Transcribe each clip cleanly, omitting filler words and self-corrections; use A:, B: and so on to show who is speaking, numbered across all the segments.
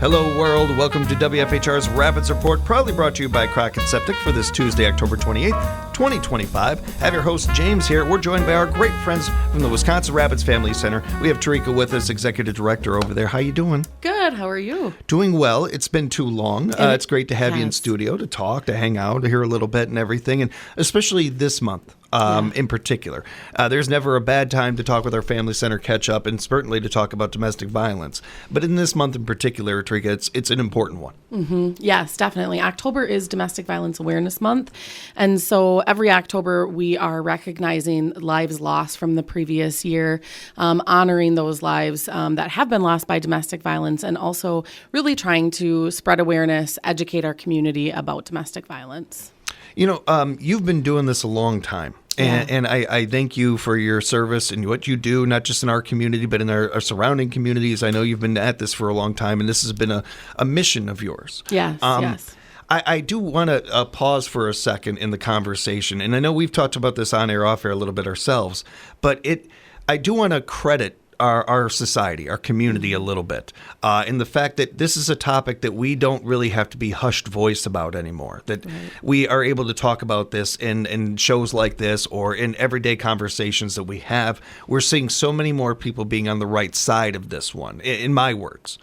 A: Hello, world. Welcome to WFHR's Rapids Report, proudly brought to you by Crockett Septic for this Tuesday, October 28th, 2025. I have your host, James, here. We're joined by our great friends from the Wisconsin Rapids Family Center. We have Tarika with us, Executive Director over there. How you doing?
B: Good. How are you?
A: Doing well. It's been too long. It's great to have you in studio to talk, to hang out, to hear a little bit and everything, and especially this month. In particular. There's never a bad time to talk with our Family Center, catch up, and certainly to talk about domestic violence. But in this month in particular, Tarika, it's an important one.
B: Mm-hmm. Yes, definitely. October is Domestic Violence Awareness Month. And so every October, we are recognizing lives lost from the previous year, honoring those lives that have been lost by domestic violence, and also really trying to spread awareness, educate our community about domestic violence.
A: You know, you've been doing this a long time. And I thank you for your service and what you do, not just in our community, but in our surrounding communities. I know you've been at this for a long time, and this has been a mission of yours.
B: Yes, yes.
A: I do want to pause for a second in the conversation, and I know we've talked about this on air, off air a little bit ourselves, but I do want to credit our society, our community a little bit, in the fact that this is a topic that we don't really have to be hushed voice about anymore, that we are able to talk about this in shows like this or in everyday conversations that we have. We're seeing so many more people being on the right side of this one, in my words.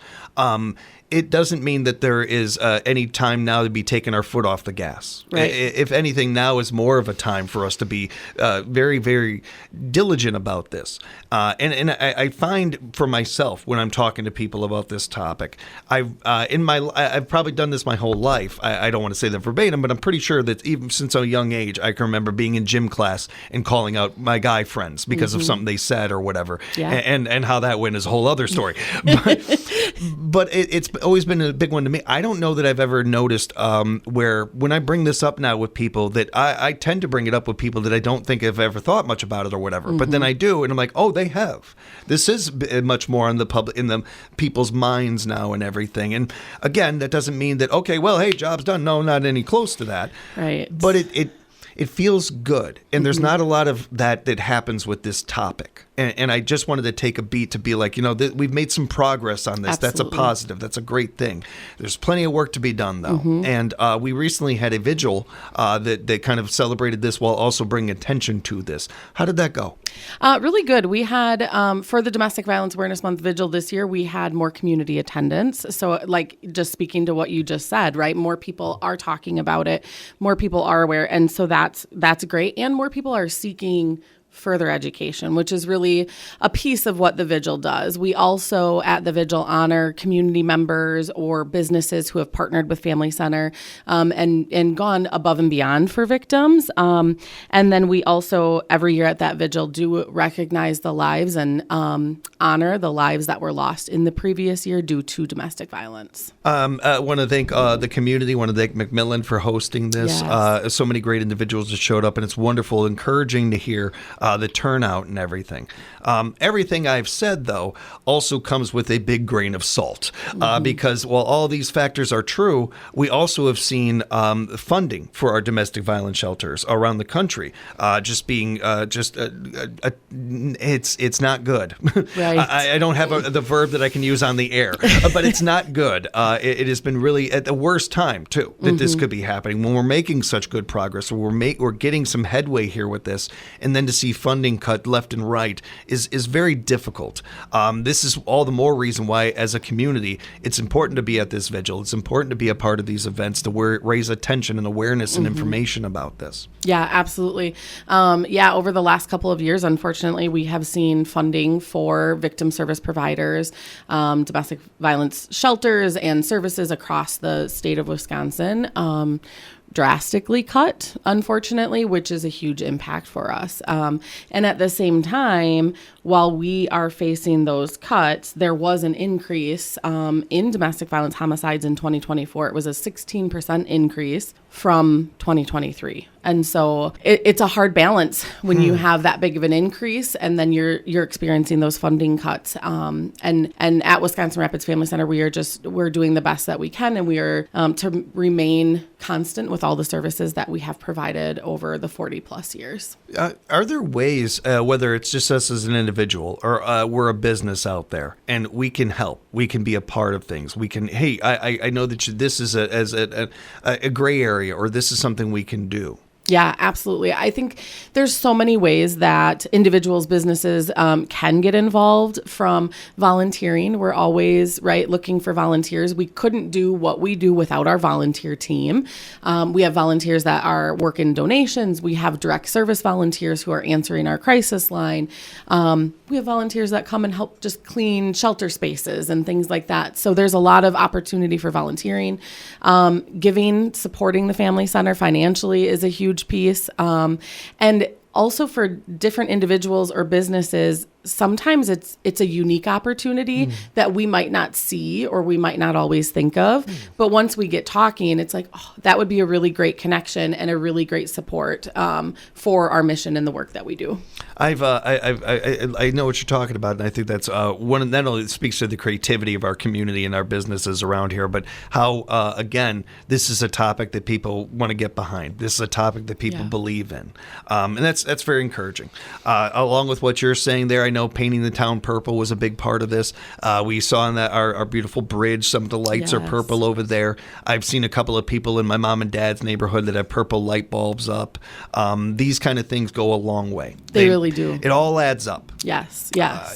A: It doesn't mean that there is any time now to be taking our foot off the gas.
B: Right.
A: If anything, now is more of a time for us to be very, very diligent about this. And I find for myself when I'm talking to people about this topic, I've probably done this my whole life. I don't want to say that verbatim, but I'm pretty sure that even since a young age, I can remember being in gym class and calling out my guy friends because of something they said or whatever.
B: Yeah.
A: And how that went is a whole other story. But it's always been a big one to me. I don't know that I've ever noticed where when I bring this up now with people that I tend to bring it up with people that I don't think have ever thought much about it or whatever. But then I do, and I'm like, oh, they have. This is much more on the public, in the people's minds now and everything. And again, that doesn't mean that, okay, well, hey, job's done. No, not any close to that.
B: Right.
A: But it feels good, and there's not a lot of that happens with this topic. And I just wanted to take a beat to be like, we've made some progress on this.
B: Absolutely.
A: That's a positive. That's a great thing. There's plenty of work to be done, though. And we recently had a vigil that kind of celebrated this while also bringing attention to this. How did that go?
B: Really good. We had, for the Domestic Violence Awareness Month vigil this year, we had more community attendance. So like just speaking to what you just said, right? More people are talking about it. More people are aware. And so that's great. And more people are seeking further education, which is really a piece of what the vigil does. We also at the vigil honor community members or businesses who have partnered with Family Center and gone above and beyond for victims. And then we also every year at that vigil do recognize the lives and honor the lives that were lost in the previous year due to domestic violence.
A: I want to thank the community. I want to thank Macmillan for hosting this.
B: Yes.
A: So many great individuals that showed up, and it's wonderful, encouraging to hear the turnout and everything. Everything I've said, though, also comes with a big grain of salt because while all these factors are true, we also have seen funding for our domestic violence shelters around the country just being it's not good.
B: Right.
A: I don't have the verb that I can use on the air, but it's not good. It has been really at the worst time, too, that this could be happening when we're making such good progress, or we're getting some headway here with this, and then to see funding cut left and right is very difficult. This is all the more reason why, as a community, it's important to be at this vigil. It's important to be a part of these events to raise attention and awareness and information about this.
B: Yeah, absolutely. Over the last couple of years, unfortunately, we have seen funding for victim service providers, domestic violence shelters, and services across the state of Wisconsin drastically cut, unfortunately, which is a huge impact for us. And at the same time, while we are facing those cuts, there was an increase in domestic violence homicides in 2024. It was a 16% increase from 2023. And so it's a hard balance when you have that big of an increase and then you're experiencing those funding cuts. And at Wisconsin Rapids Family Center, we're doing the best that we can, and we are to remain constant with all the services that we have provided over the 40 plus years.
A: Are there ways, whether it's just us as an individual or we're a business out there, and we can help, we can be a part of things, we can, hey, I know that this is a gray area, or this is something we can do?
B: Yeah, absolutely. I think there's so many ways that individuals, businesses can get involved from volunteering. We're always looking for volunteers. We couldn't do what we do without our volunteer team. We have volunteers that are working donations. We have direct service volunteers who are answering our crisis line. We have volunteers that come and help just clean shelter spaces and things like that. So there's a lot of opportunity for volunteering. Giving, supporting the Family Center financially is a huge piece. And also for different individuals or businesses, sometimes it's a unique opportunity that we might not see or we might not always think of. But once we get talking, it's like, oh, that would be a really great connection and a really great support for our mission and the work that we do.
A: I know what you're talking about, and I think that's one. Not only speaks to the creativity of our community and our businesses around here, but how again, this is a topic that people want to get behind. This is a topic that people believe in, and that's very encouraging. Along with what you're saying there, I know painting the town purple was a big part of this. We saw in that our beautiful bridge, some of the lights are purple over there. I've seen a couple of people in my mom and dad's neighborhood that have purple light bulbs up. These kind of things go a long way.
B: They really do.
A: It all adds up.
B: Yes.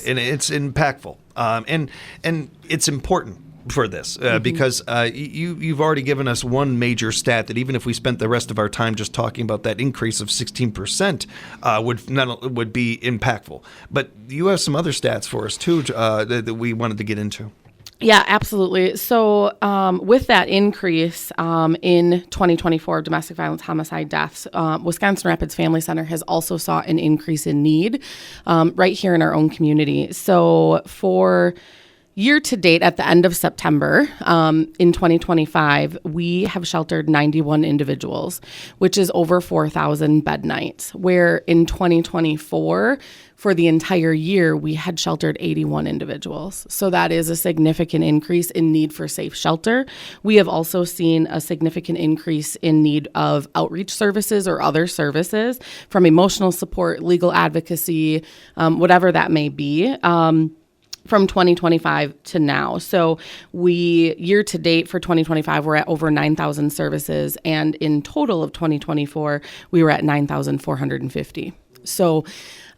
A: And it's impactful. And it's important for this because you've already given us one major stat that even if we spent the rest of our time just talking about that increase of 16% would be impactful. But you have some other stats for us too that we wanted to get into.
B: Yeah, absolutely. So with that increase in 2024 domestic violence homicide deaths, Wisconsin Rapids Family Center has also saw an increase in need right here in our own community. So for year to date, at the end of September in 2025, we have sheltered 91 individuals, which is over 4,000 bed nights, where in 2024, for the entire year, we had sheltered 81 individuals. So that is a significant increase in need for safe shelter. We have also seen a significant increase in need of outreach services or other services, from emotional support, legal advocacy, whatever that may be. From 2025 to now. So year to date for 2025, we're at over 9,000 services. And in total of 2024, we were at 9,450. So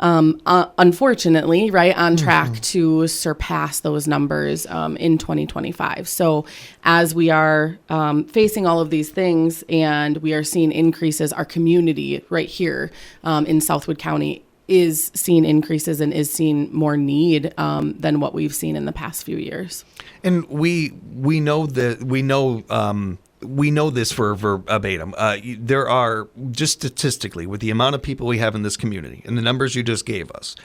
B: unfortunately, on track to surpass those numbers in 2025. So as we are facing all of these things and we are seeing increases, our community right here in Southwood County is seeing increases and is seeing more need than what we've seen in the past few years. And
A: we know that we know this for verbatim. There are, just statistically, with the amount of people we have in this community and the numbers you just gave us,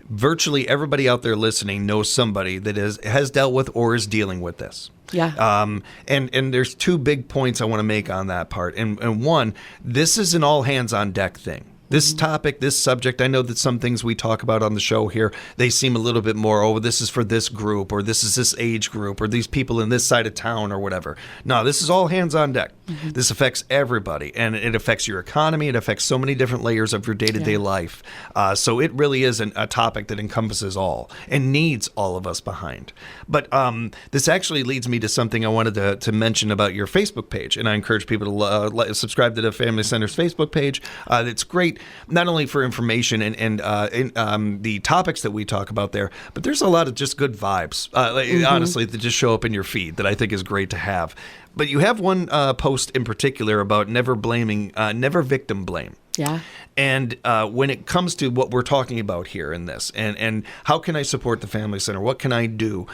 A: virtually everybody out there listening knows somebody that has dealt with or is dealing with this.
B: Yeah.
A: And there's two big points I want to make on that part. And one, this is an all hands on deck thing. This topic, this subject, I know that some things we talk about on the show here, they seem a little bit more, this is for this group, or this is this age group, or these people in this side of town, or whatever. No, this is all hands on deck. Mm-hmm. This affects everybody, and it affects your economy. It affects so many different layers of your day-to-day life. So it really is a topic that encompasses all and needs all of us behind. But this actually leads me to something I wanted to mention about your Facebook page, and I encourage people to subscribe to the Family Center's Facebook page. It's great. Not only for information and the topics that we talk about there, but there's a lot of just good vibes, honestly, that just show up in your feed that I think is great to have. But you have one post in particular about never victim blame. Yeah. And when it comes to what we're talking about here in this, and how can I support the Family Center? What can I do?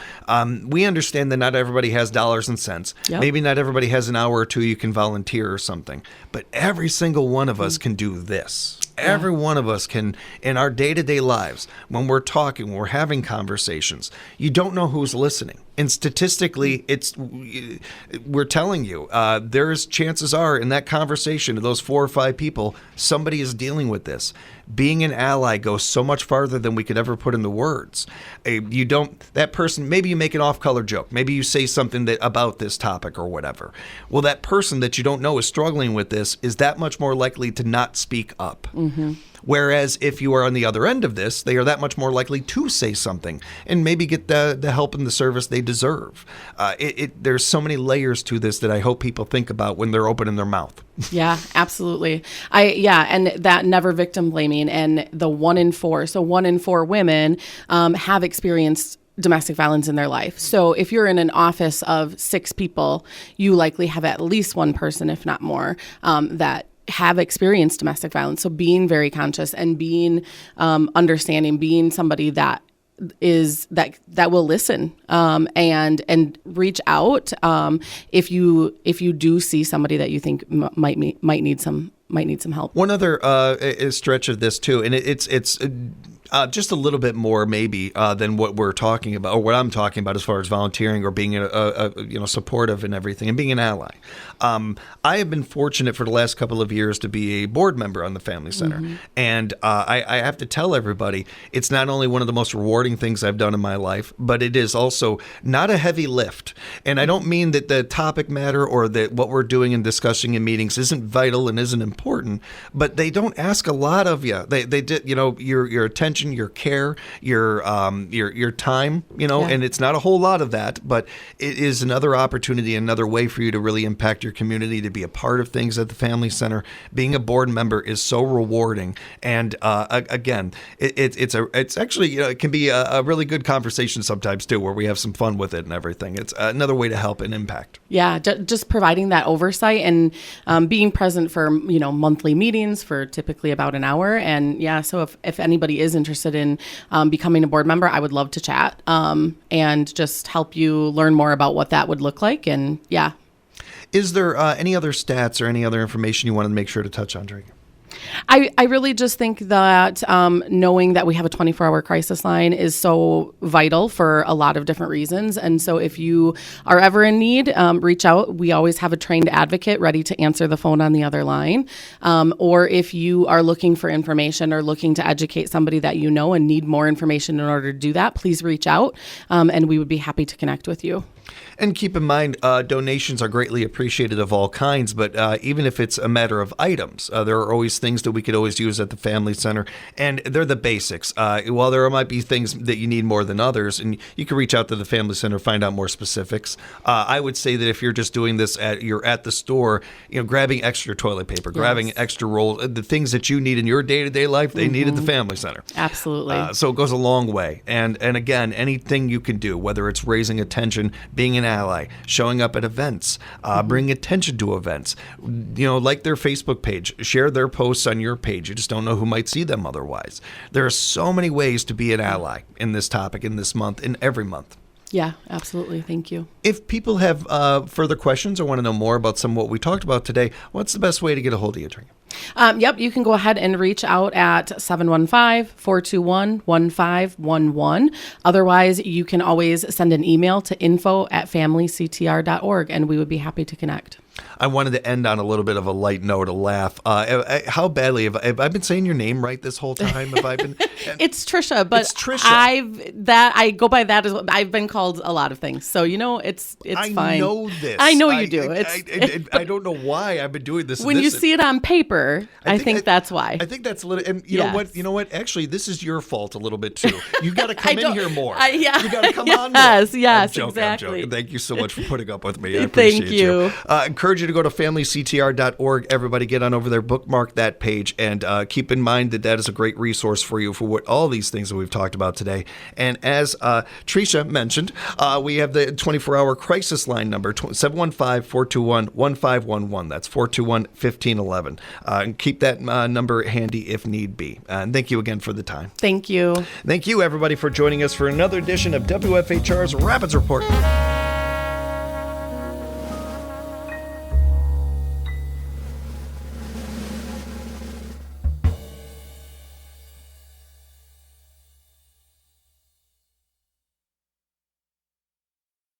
A: We understand that not everybody has dollars and cents. Yep. Maybe not everybody has an hour or two you can volunteer or something. But every single one of us can do this. Yeah. Every one of us can, in our day-to-day lives, when we're talking, when we're having conversations, you don't know who's listening. And statistically, we're telling you, there's chances are in that conversation of those 4 or 5 people, somebody is dealing with this. Being an ally goes so much farther than we could ever put into words. That person, maybe you make an off-color joke. Maybe you say something about this topic or whatever. Well, that person that you don't know is struggling with this is that much more likely to not speak up. Mm-hmm. Whereas if you are on the other end of this, they are that much more likely to say something and maybe get the help and the service they deserve. There's so many layers to this that I hope people think about when they're opening their mouth.
B: Yeah, absolutely. And that never victim blaming, and the 1 in 4. So 1 in 4 women have experienced domestic violence in their life. So if you're in an office of 6 people, you likely have at least one person, if not more, that have experienced domestic violence. So being very conscious and being understanding, being somebody that will listen and reach out if you do see somebody that you think might need some help.
A: One other stretch of this too, and it's just a little bit more maybe than what we're talking about, or what I'm talking about as far as volunteering or being supportive and everything, and being an ally. I have been fortunate for the last couple of years to be a board member on the Family Center, mm-hmm. and I have to tell everybody it's not only one of the most rewarding things I've done in my life, but it is also not a heavy lift. And I don't mean that the topic matter or that what we're doing and discussing in meetings isn't vital and isn't important, but they don't ask a lot of you. They did, your attention, your care, your time, yeah. And it's not a whole lot of that, but it is another opportunity, another way for you to really impact your community, to be a part of things at the Family Center. Being a board member is so rewarding, and again, it's actually it can be a really good conversation sometimes too, where we have some fun with it and everything. It's another way to help and impact.
B: Yeah, just providing that oversight and being present for monthly meetings for typically about an hour, and yeah, so if anybody is interested in becoming a board member, I would love to chat and just help you learn more about what that would look like. And yeah.
A: Is there any other stats or any other information you want to make sure to touch on, Drake?
B: I really just think that knowing that we have a 24-hour crisis line is so vital for a lot of different reasons. And so if you are ever in need, reach out. We always have a trained advocate ready to answer the phone on the other line. Or if you are looking for information or looking to educate somebody that you know and need more information in order to do that, please reach out and we would be happy to connect with you.
A: And keep in mind, donations are greatly appreciated of all kinds, but even if it's a matter of items, there are always things that we could always use at the Family Center, and they're the basics. While there might be things that you need more than others, and you can reach out to the Family Center, find out more specifics. I would say that if you're just doing this you're at the store, grabbing extra toilet paper, grabbing extra roll, the things that you need in your day-to-day life, they need at the Family Center.
B: Absolutely.
A: So it goes a long way. And again, anything you can do, whether it's raising attention, being an ally, showing up at events, bringing attention to events, like their Facebook page, share their posts on your page. You just don't know who might see them otherwise. There are so many ways to be an ally in this topic, in this month, in every month.
B: Yeah, absolutely. Thank you.
A: If people have further questions or want to know more about some of what we talked about today, what's the best way to get a hold of you, Trina?
B: Yep, you can go ahead and reach out at 715-421-1511. Otherwise, you can always send an email to info@familyctr.org, and we would be happy to connect.
A: I wanted to end on a little bit of a light note, a laugh. How badly have I been saying your name right this whole time? Have I been?
B: It's Trisha, but
A: it's Trisha.
B: I go by that as well. I've been called a lot of things, so it's fine.
A: I know this.
B: I know you do.
A: I don't know why I've been doing this.
B: When you see it on paper, I think that's why.
A: I think that's a little. And you know what? You know what? Actually, this is your fault a little bit too. You got to come in here more. You got to come on more.
B: Yes,
A: exactly. I'm joking. Thank you so much for putting up with me. I
B: appreciate
A: Thank you. Encourage you to go to familyctr.org. Everybody get on over there, bookmark that page, and keep in mind that is a great resource for you for all these things that we've talked about today. And as Trisha mentioned, we have the 24-hour crisis line number, 715-421-1511. That's 421-1511. And keep that number handy if need be. And thank you again for the time.
B: Thank you.
A: Thank you, everybody, for joining us for another edition of WFHR's Rapids Report.